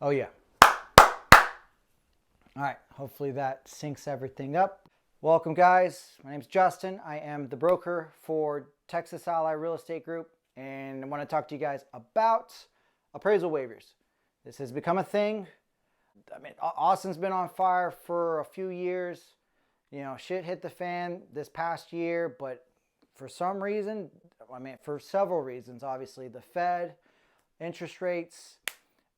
Oh yeah. All right, hopefully that syncs everything up. Welcome guys, my name is Justin. I am the broker for Texas Ally Real Estate Group, and I want to talk to you guys about appraisal waivers. This has become a thing. I mean, Austin's been on fire for a few years. You know, shit hit the fan this past year, but for some reason, for several reasons, obviously, the Fed, interest rates,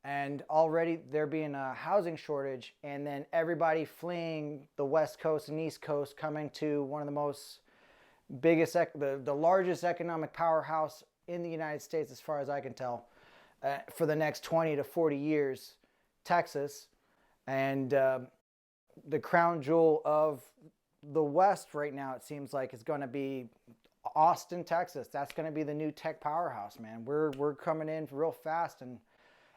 and already there being a housing shortage, and then everybody fleeing the West Coast and East Coast, coming to one of the most biggest, the largest economic powerhouse in the United States, as far as I can tell, for the next 20 to 40 years, Texas, and the crown jewel of the West right now, it seems like, is going to be Austin, Texas. That's going to be the new tech powerhouse, man. We're coming in real fast, and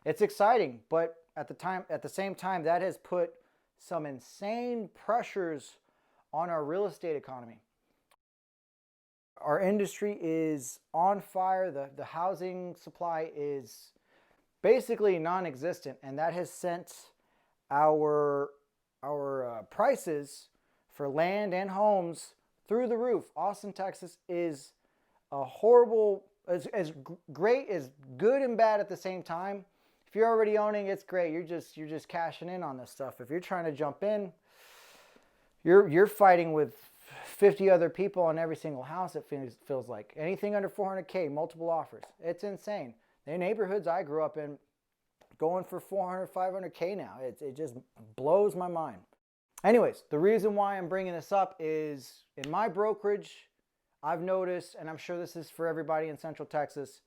it's exciting, but at the same time, that has put some insane pressures on our real estate economy. Our industry is on fire. The housing supply is basically non-existent, and that has sent our prices for land and homes through the roof. Austin, Texas is a horrible, as great, as good and bad at the same time. If you're already owning, it's great. You're just cashing in on this stuff. If you're trying to jump in, you're fighting with 50 other people on every single house. It feels like anything under 400K, multiple offers. It's insane. The neighborhoods I grew up in, going for 400, 500K now. It just blows my mind. Anyways, the reason why I'm bringing this up is in my brokerage, I've noticed, and I'm sure this is for everybody in Central Texas,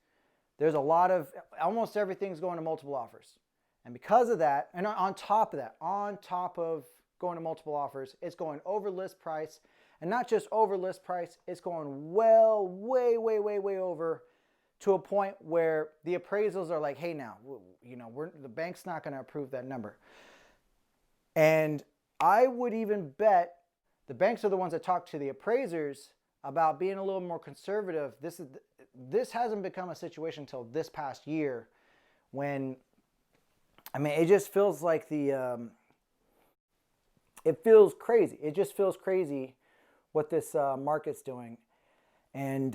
there's a lot of, almost everything's going to multiple offers. And because of that, and on top of going to multiple offers, it's going over list price. And not just over list price, it's going way over, to a point where the appraisals are like, hey, now, you know, the bank's not going to approve that number. And I would even bet the banks are the ones that talk to the appraisers about being a little more conservative. This hasn't become a situation until this past year, when, I mean, it just feels like it feels crazy. It just feels crazy what this market's doing. And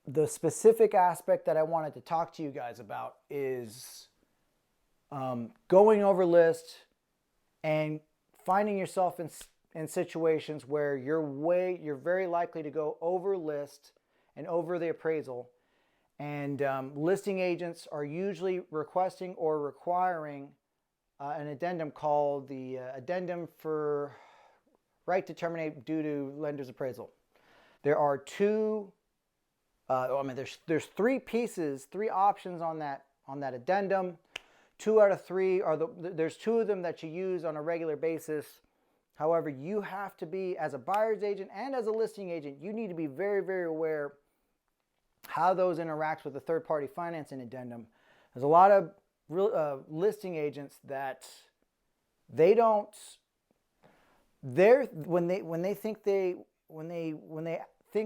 the specific aspect that I wanted to talk to you guys about is going over list and finding yourself in situations where you're very likely to go over list and over the appraisal. And listing agents are usually requesting or requiring an addendum called the Addendum for right to terminate due to lender's appraisal. There are there's three pieces, three options on that addendum. 2 out of 3 are there's 2 of them that you use on a regular basis. However, you have to be, as a buyer's agent and as a listing agent, you need to be very aware how those interact with the third-party financing addendum. There's a lot of listing agents that when they think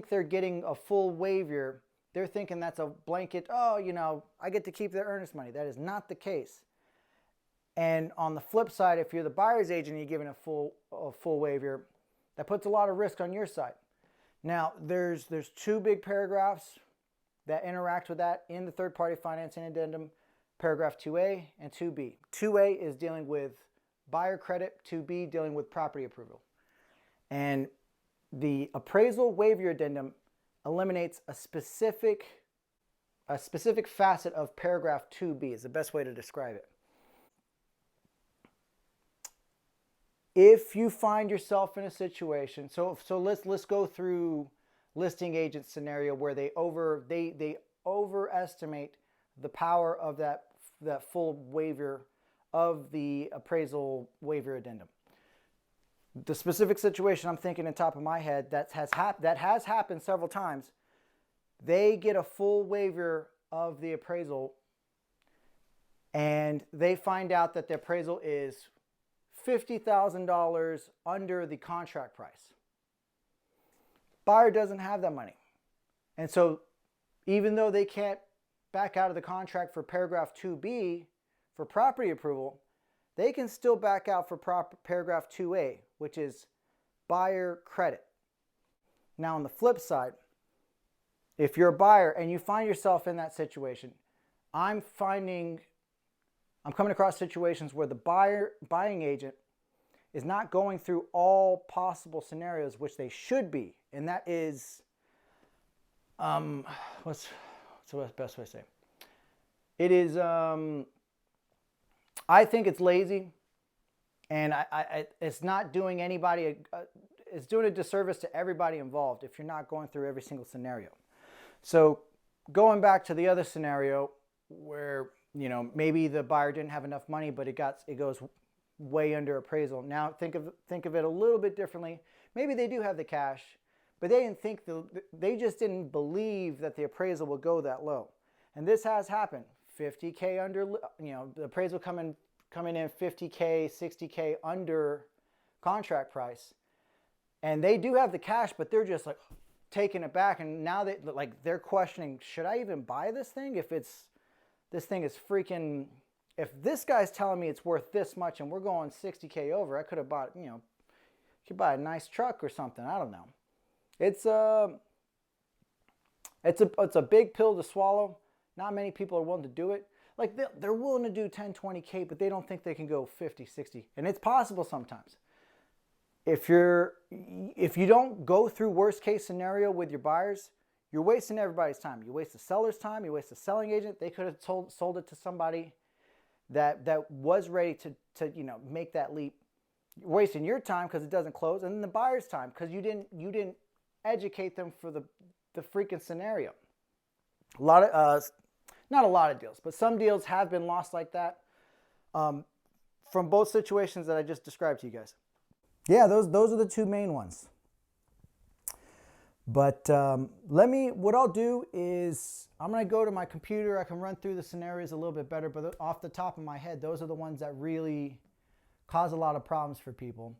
they're getting a full waiver, they're thinking that's a blanket, oh, you know, I get to keep their earnest money. That is not the case. And on the flip side, if you're the buyer's agent and you're giving a full waiver, that puts a lot of risk on your side. Now, there's 2 big paragraphs that interact with that in the third-party financing addendum, paragraph 2A and 2B. 2A is dealing with buyer credit, 2B dealing with property approval. And the appraisal waiver addendum eliminates a specific facet of paragraph 2B, is the best way to describe it. If you find yourself in a situation, so let's go through listing agent scenario where they overestimate the power of that full waiver of the appraisal waiver addendum. The specific situation I'm thinking on top of my head that has happened several times, they get a full waiver of the appraisal and they find out that the appraisal is $50,000 under the contract price. Buyer doesn't have that money. And so even though they can't back out of the contract for paragraph 2B, for property approval, they can still back out for paragraph 2A, which is buyer credit. Now on the flip side, if you're a buyer and you find yourself in that situation, I'm coming across situations where the buying agent is not going through all possible scenarios, which they should be. And that is, what's the best way to say it? It is, I think it's lazy, and it's not doing anybody, it's doing a disservice to everybody involved if you're not going through every single scenario. So going back to the other scenario where, you know, maybe the buyer didn't have enough money, but it goes way under appraisal. Now think of it a little bit differently. Maybe they do have the cash, but they just didn't believe that the appraisal would go that low. And this has happened. 50K under, you know, the appraisal coming in 50K, 60K under contract price. And they do have the cash, but they're just like taking it back. And now they're questioning, should I even buy this thing? If this thing is freaking, if this guy's telling me it's worth this much and we're going 60K over, I could have bought, you know, you could buy a nice truck or something. I don't know. It's a big pill to swallow. Not many people are willing to do it. Like they're willing to do 10, 20K, but they don't think they can go 50, 60. And it's possible sometimes. If you don't go through worst case scenario with your buyers, you're wasting everybody's time. You waste the seller's time. You waste the selling agent. They could have sold it to somebody that was ready to you know, make that leap. You're wasting your time because it doesn't close, and then the buyer's time because you didn't educate them for the freaking scenario. Not a lot of deals, but some deals have been lost like that from both situations that I just described to you guys. Yeah, those are the two main ones. But what I'll do is I'm going to go to my computer. I can run through the scenarios a little bit better, but off the top of my head, those are the ones that really cause a lot of problems for people.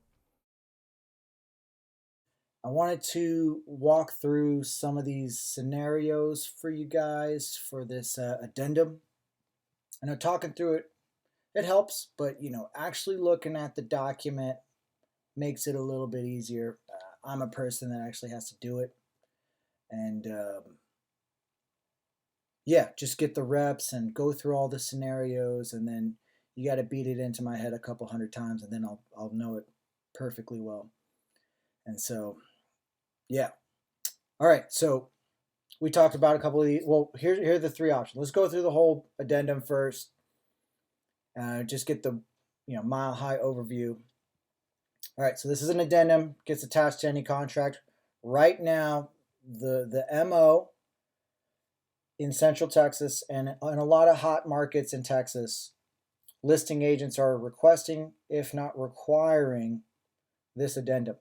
I wanted to walk through some of these scenarios for you guys for this addendum. I know talking through it helps, but you know, actually looking at the document makes it a little bit easier. I'm a person that actually has to do it, and yeah, just get the reps and go through all the scenarios, and then you got to beat it into my head a couple hundred times, and then I'll know it perfectly well. And so, yeah. All right, so we talked about a couple of these. Well, here are the three options. Let's go through the whole addendum first. Just get the mile high overview. All right, so this is an addendum, gets attached to any contract. Right now, the MO in Central Texas and in a lot of hot markets in Texas, listing agents are requesting, if not requiring, this addendum.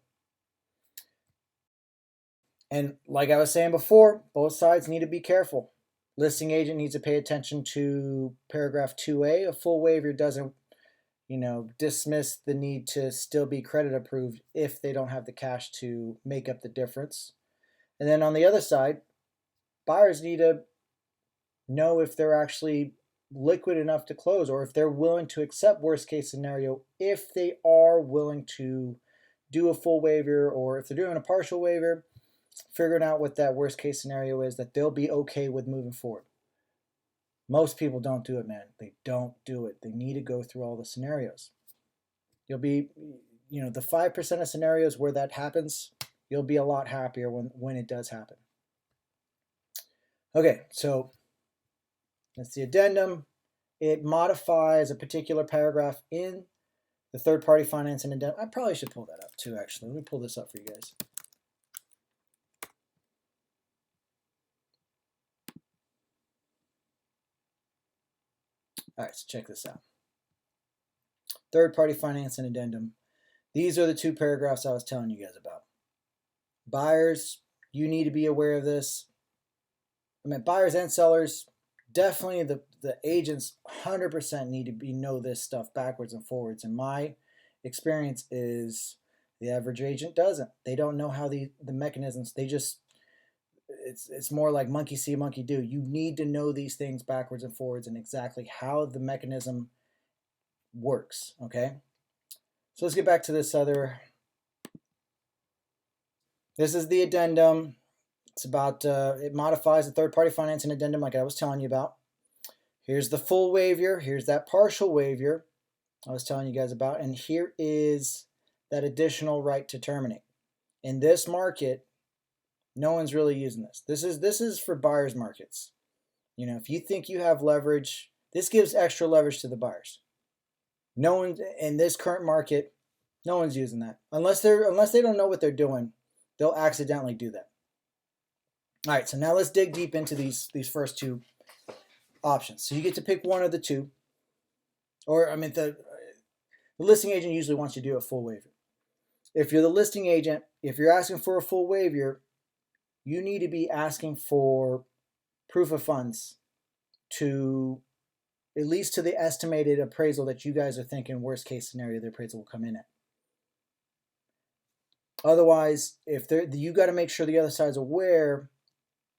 And like I was saying before, both sides need to be careful. Listing agent needs to pay attention to paragraph 2A. A full waiver doesn't, dismiss the need to still be credit approved if they don't have the cash to make up the difference. And then on the other side, buyers need to know if they're actually liquid enough to close, or if they're willing to accept worst case scenario, if they are willing to do a full waiver, or if they're doing a partial waiver, figuring out what that worst case scenario is that they'll be okay with moving forward. Most people don't do it, man. They don't do it. They need to go through all the scenarios. You'll be, the 5% of scenarios where that happens, you'll be a lot happier when it does happen. Okay, so that's the addendum. It modifies a particular paragraph in the third-party financing addendum. I probably should pull that up too, actually. Let me pull this up for you guys. All right, so check this out. Third-party financing addendum. These are the two paragraphs I was telling you guys about. Buyers, you need to be aware of this. Buyers and sellers, definitely the agents 100% need to know this stuff backwards and forwards. And my experience is the average agent doesn't. They don't know how the mechanisms, it's more like monkey see, monkey do. You need to know these things backwards and forwards and exactly how the mechanism works, okay? So let's get back to this other. This is the addendum. It's about, it modifies the third-party financing addendum like I was telling you about. Here's the full waiver. Here's that partial waiver I was telling you guys about. And here is that additional right to terminate. In this market, no one's really using this. This is for buyers markets. You know, if you think you have leverage, this gives extra leverage to the buyers. No one in this current market, no one's using that. Unless they don't know what they're doing, they'll accidentally do that. All right, so now let's dig deep into these first two options. So you get to pick one of the two. Or I mean the listing agent usually wants you to do a full waiver. If you're the listing agent, if you're asking for a full waiver, you need to be asking for proof of funds to at least to the estimated appraisal that you guys are thinking worst case scenario the appraisal will come in at. Otherwise, you got to make sure the other side's aware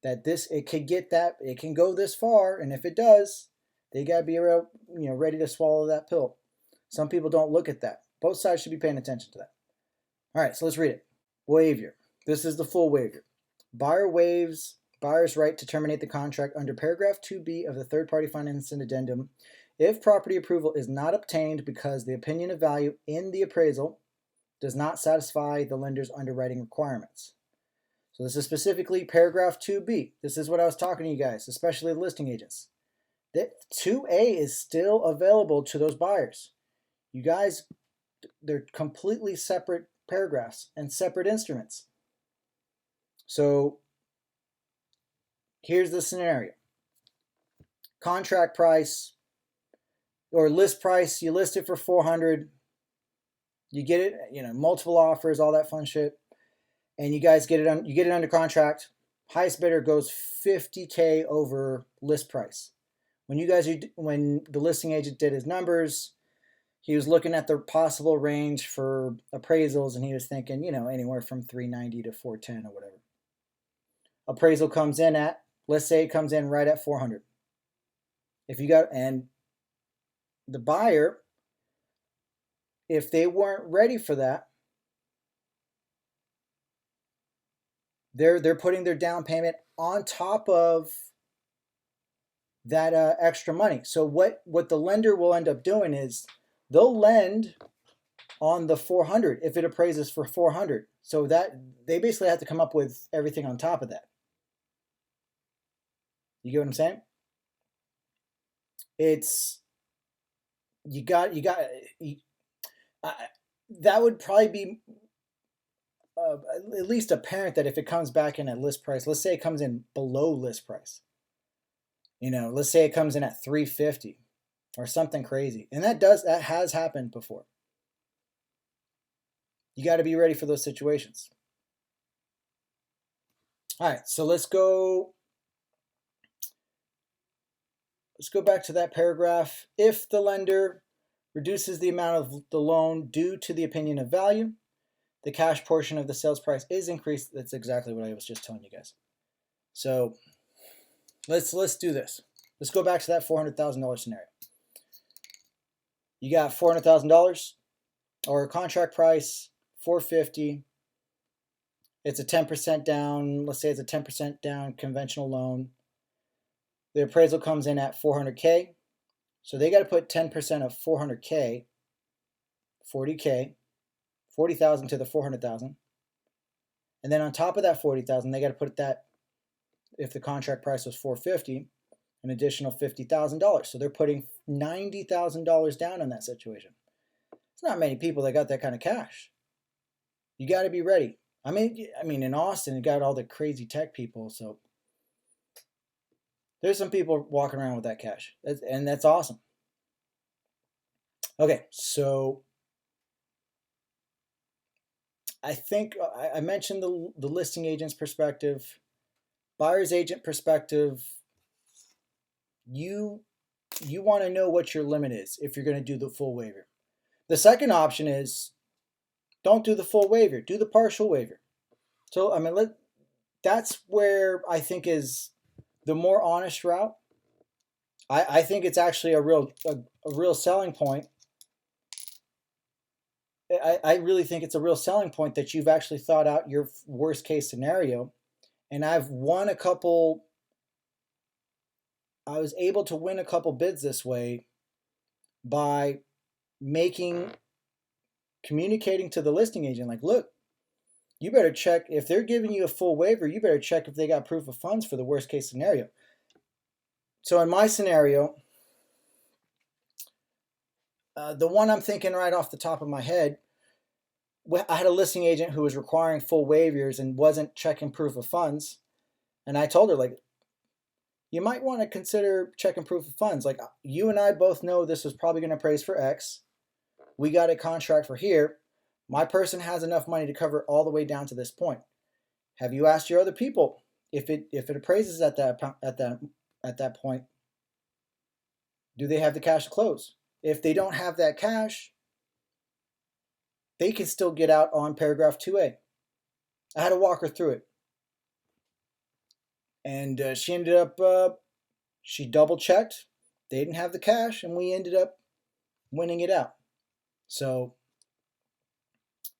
that it can go this far, and if it does, they got to be ready to swallow that pill. Some people don't look at that. Both sides should be paying attention to that. All right, so let's read it. Waiver. This is the full waiver. Buyer waives buyer's right to terminate the contract under paragraph 2B of the third-party financing addendum if property approval is not obtained because the opinion of value in the appraisal does not satisfy the lender's underwriting requirements. So this is specifically paragraph 2B. This is what I was talking to you guys, especially the listing agents. That 2A is still available to those buyers. You guys, they're completely separate paragraphs and separate instruments. So here's the scenario. Contract price or list price, you list it for $400. You get it, multiple offers, all that fun shit. And you guys get it under contract. Highest bidder goes $50K over list price. When the listing agent did his numbers, he was looking at the possible range for appraisals and he was thinking, anywhere from 390 to 410 or whatever. Appraisal comes in at, let's say it comes in right at 400. And the buyer, if they weren't ready for that, they're putting their down payment on top of that extra money. So what the lender will end up doing is they'll lend on the 400 if it appraises for 400. So that they basically have to come up with everything on top of that. You get what I'm saying? That would probably be at least apparent that if it comes back in at list price, let's say it comes in below list price, let's say it comes in at 350 or something crazy. And that has happened before. You got to be ready for those situations. All right, so let's go back to that paragraph. If the lender reduces the amount of the loan due to the opinion of value, the cash portion of the sales price is increased. That's exactly what I was just telling you guys. So let's do this. Let's go back to that $400,000 scenario. You got $400,000 or contract price $450. It's a 10% down. Let's say it's a 10% down conventional loan. The appraisal comes in at $400K. So they got to put 10% of $400K, $40K, $40,000 to the $400,000. And then on top of that $40,000, they got to put that, if the contract price was $450, an additional $50,000. So they're putting $90,000 down in that situation. It's not many people that got that kind of cash. You got to be ready. I mean, in Austin, you got all the crazy tech people, so there's some people walking around with that cash, and that's awesome. Okay, so I think I mentioned the listing agent's perspective, buyer's agent perspective. You want to know what your limit is if you're going to do the full waiver. The second option is don't do the full waiver, do the partial waiver. So that's where I think is the more honest route. I think it's actually a real selling point I really think it's a real selling point that you've actually thought out your worst case scenario. And I was able to win a couple bids this way by communicating to the listing agent, like, look, you better check if they're giving you a full waiver, you better check if they got proof of funds for the worst case scenario. So in my scenario, the one I'm thinking right off the top of my head, I had a listing agent who was requiring full waivers and wasn't checking proof of funds. And I told her, like, you might want to consider checking proof of funds. Like, you and I both know this was probably going to appraise for X. We got a contract for here. My person has enough money to cover all the way down to this point. Have you asked your other people if it appraises at that point? Do they have the cash to close? If they don't have that cash, they can still get out on paragraph 2A. I had to walk her through it. And she ended up, she double checked. They didn't have the cash, and we ended up winning it out. So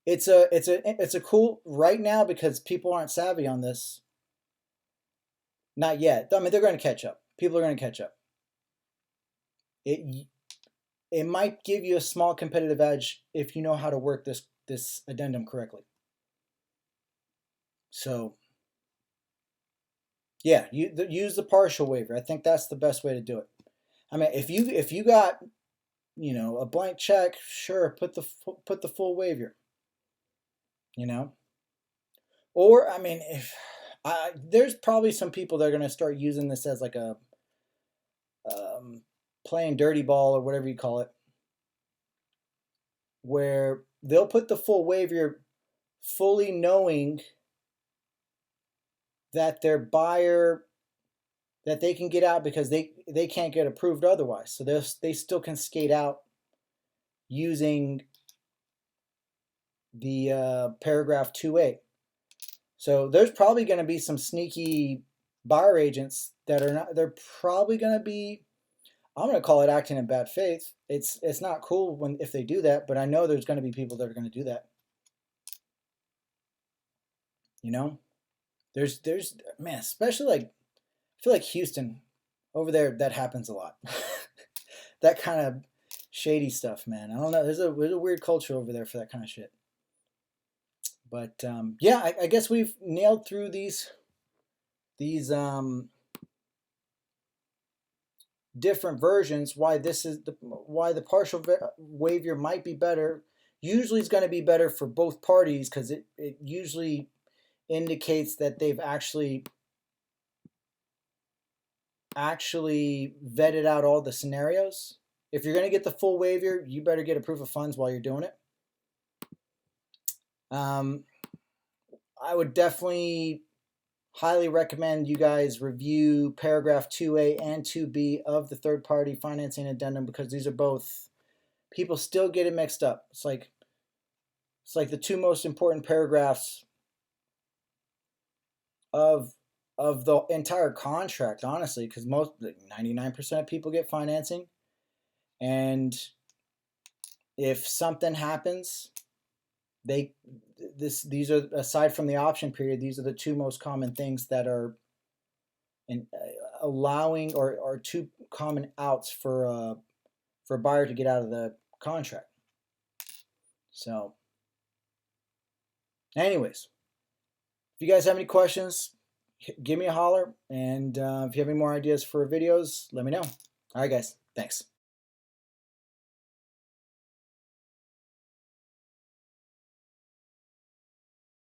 it's a cool right now because people aren't savvy on this. Not yet. I mean, they're going to catch up. People are going to catch up. It might give you a small competitive edge if you know how to work this addendum correctly. So yeah, use the partial waiver. I think that's the best way to do it. I mean, if you got, you know, a blank check, sure, put the full waiver. You know, or I mean, there's probably some people that are going to start using this as like a playing dirty ball or whatever you call it, where they'll put the full waiver fully knowing that their buyer, that they can get out because they can't get approved otherwise. So they still can skate out using the paragraph 2A. So there's probably going to be some sneaky buyer agents that are not, they're probably going to be, I'm going to call it acting in bad faith. It's not cool if they do that, but I know there's going to be people that are going to do that. You know, there's man, especially like, I feel like Houston over there, that happens a lot. That kind of shady stuff, man. I don't know. There's a weird culture over there for that kind of shit. But yeah, I guess we've nailed through these different versions. Why the partial waiver might be better. Usually, it's going to be better for both parties because it usually indicates that they've actually vetted out all the scenarios. If you're going to get the full waiver, you better get a proof of funds while you're doing it. I would definitely highly recommend you guys review paragraph 2A and 2B of the third party financing addendum because these are both, people still get it mixed up. It's like the two most important paragraphs of the entire contract, honestly, because 99% of people get financing, and if something happens, these are, aside from the option period, these are the two most common things that are allowing or two common outs for a buyer to get out of the contract. So anyways, if you guys have any questions, give me a holler, and if you have any more ideas for videos, let me know. All right, guys, thanks.